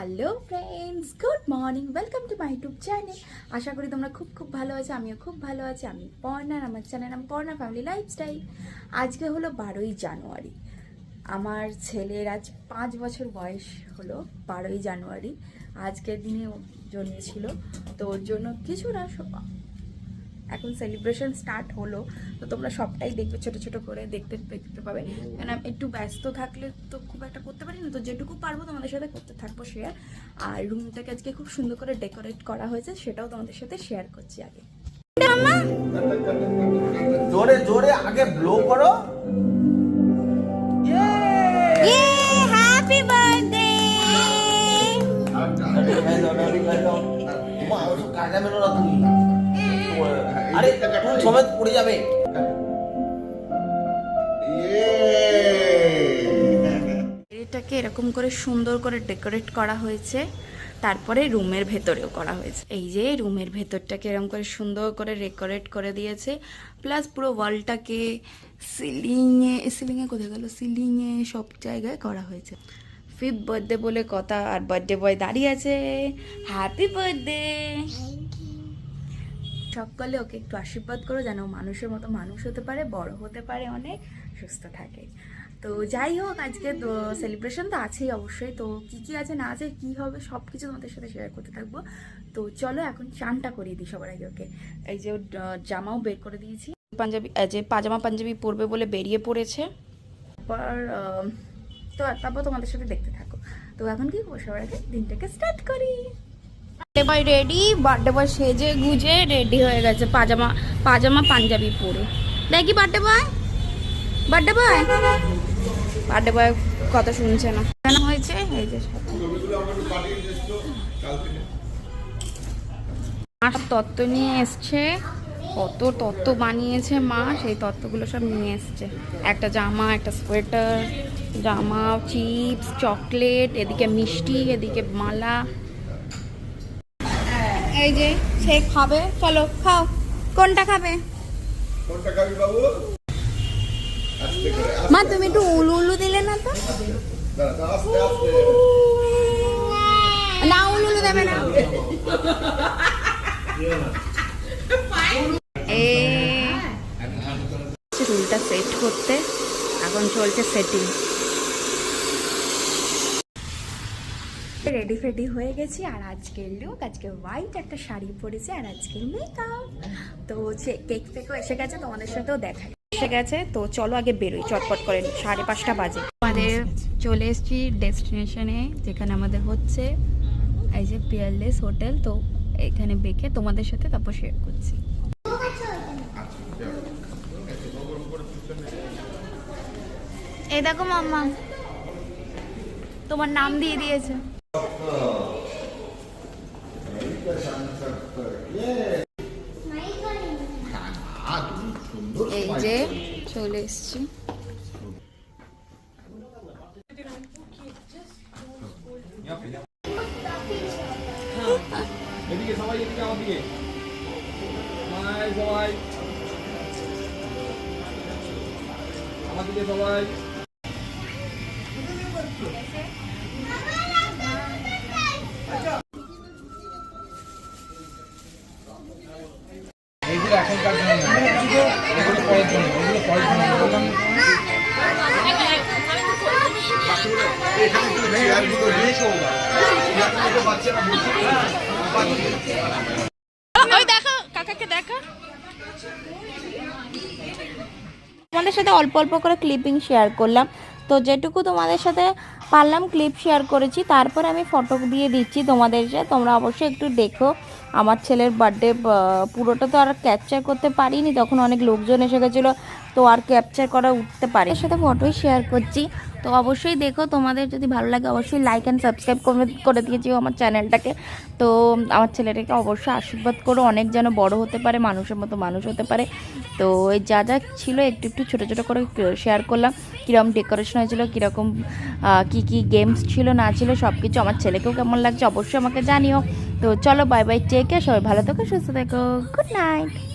Hello friends, good morning, welcome to my YouTube channel. আশা করি তোমরা খুব ভালো আছো। আমিও খুব ভালো আছি। আমি পর্ণার, আমার চ্যানেল নাম পর্ণা ফ্যামিলি লাইফস্টাইল। আজকে হলো 12ই জানুয়ারি। আমার ছেলের আজ 5 বছর বয়স হলো। 12ই জানুয়ারি আজকের দিনে জন্মেছিল। তো ওর জন্য কিছু না, এখন সেলিব্রেশন স্টার্ট হলো। তো তোমরা সবটাই দেখবে, ছোট ছোট করে দেখতে পাবে। কারণ আমি একটু ব্যস্ত থাকলে তো খুব একটা করতে পারি না, তো যেটুকু পারবো তোমাদের সাথে করতে থাকবো শেয়ার। আর রুমটাকে আজকে খুব সুন্দর করে ডেকোরেট করা হয়েছে, সেটাও তোমাদের সাথে শেয়ার করছি। আগে জোরে জোরে আগে ব্লো করো। Happy birthday. কাজে মেলো না তুমি, আরে সমেত পড়ে যাবে। এটাকে এরকম করে সুন্দর করে ডেকোরেট করা হয়েছে। তারপরে রুমের ভেতরেও করা হয়েছে। এই যে রুমের ভেতরটাকে এরকম করে সুন্দর করে ডেকোরেট করে দিয়েছে। প্লাস পুরো ওয়ালটাকে সিলিংয়ে কোথায় গেল, সিলিংয়ে সব জায়গায় করা হয়েছে। 5th বার্থডে বলে কথা, আর বার্থডে বয় দাঁড়িয়ে আছে। Happy birthday. সকলে ওকে একটু আশীর্বাদ করো, যেন মানুষের মতো মানুষ হতে পারে, বড় হতে পারে, অনেক সুস্থ থাকে। তো যাই হোক, আজকে তো সেলিব্রেশন তো আছেই অবশ্যই। তো কী আছে না আছে, কী হবে, সব কিছু তোমাদের সাথে শেয়ার করতে থাকবো। তো চলো এখন চানটা করিয়ে দিই সবার আগে ওকে। এই যে জামাও বের করে দিয়েছি, পাঞ্জাবি যে পাজামা পাঞ্জাবি পরবে বলে বেরিয়ে পড়েছে। তারপর তোমাদের সাথে দেখতে থাকো। তো এখন কি করবো, সবার আগে দিনটাকে স্টার্ট করি। Birthday boy ready, birthday boy সেজে গুজে রেডি হয়ে গেছে পাজামা পাঞ্জাবি পরে। দেখি বার্থডে বয় কথা শুনছে না, কেন হয়েছে। এই যে মা সব তত্ত্ব নিয়ে এসছে, কত তত্ত্ব বানিয়েছে মা, সেই তত্ত্বগুলো সব নিয়ে এসছে। একটা জামা, একটা সোয়েটার, জামা, চিপস, চকলেট, এদিকে মিষ্টি, এদিকে মালা। এই যে সে খাবে, চলো খাও। কোনটা খাবে বাবু? মা তুমি একটু উলু উলু দিলে না তো। না উলু দেবে না। চুলটা সেট করতে এখন চলছে সেটিং। রেডি ফেডি হয়ে গেছি। আর আজকের লুক, আজকে হোয়াইট একটা শাড়ি পরেছি, আর আজকের মেকআপ। তো কেক ফেকও এসে গেছে, তোমাদের সাথেও দেখাই এসে গেছে। তো চলো আগে বেরোই চটপট করে, 5:30 বাজে। আমাদের চলে এসেছি ডেস্টিনেশনে, যেখানে আমাদের হচ্ছে এই যে পিয়ারলেস হোটেল। তো এখানে বেঁকে তোমাদের সাথে তারপর শেয়ার করছি। এই দেখো মাম্মা, তোমার নাম দিয়ে দিয়েছে। এই যে চলে এসছি। এদিকে সবাই, এদিকে আমার দিকে সবাই, আমার দিকে সবাই। এইগুলো এখনকার জন্য না, এগুলো পরের জন্য, এগুলো পরের জন্য বললাম। ওই দেখো কাকাকে দেখা। তোমাদের সাথে অল্প অল্প করে ক্লিপিং শেয়ার করলাম। তো যেটুকু তোমাদের সাথে পারলাম ক্লিপ শেয়ার করেছি, তারপরে আমি ফটো দিয়ে দিচ্ছি তোমাদের সাথে। তোমরা অবশ্যই একটু দেখো। আমার ছেলের বার্থডে পুরোটা তো আর ক্যাপচার করতে পারিনি, তখন অনেক লোকজন এসে গেছিলো, তো আর ক্যাপচার করা উঠতে পারে। এর সাথে ফটোই শেয়ার করছি। তো অবশ্যই দেখো, তোমাদের যদি ভালো লাগে অবশ্যই লাইক অ্যান্ড সাবস্ক্রাইব করে দিয়েছি আমার চ্যানেলটাকে। তো আমার ছেলেটাকে অবশ্যই আশীর্বাদ করো, অনেক যেন বড় হতে পারে, মানুষের মতো মানুষ হতে পারে। তো এই যা যা ছিল একটু ছোটো ছোটো করে শেয়ার করলাম। কীরকম ডেকোরেশন হয়েছিল, কীরকম কী গেমস ছিল না ছিল, সব কিছু। আমার ছেলেকেও কেমন লাগছে অবশ্যই আমাকে জানিও। তো চলো বাই বাই, টেক কেয়ার, সবাই ভালো থেকো, সুস্থ থেকো, গুড নাইট।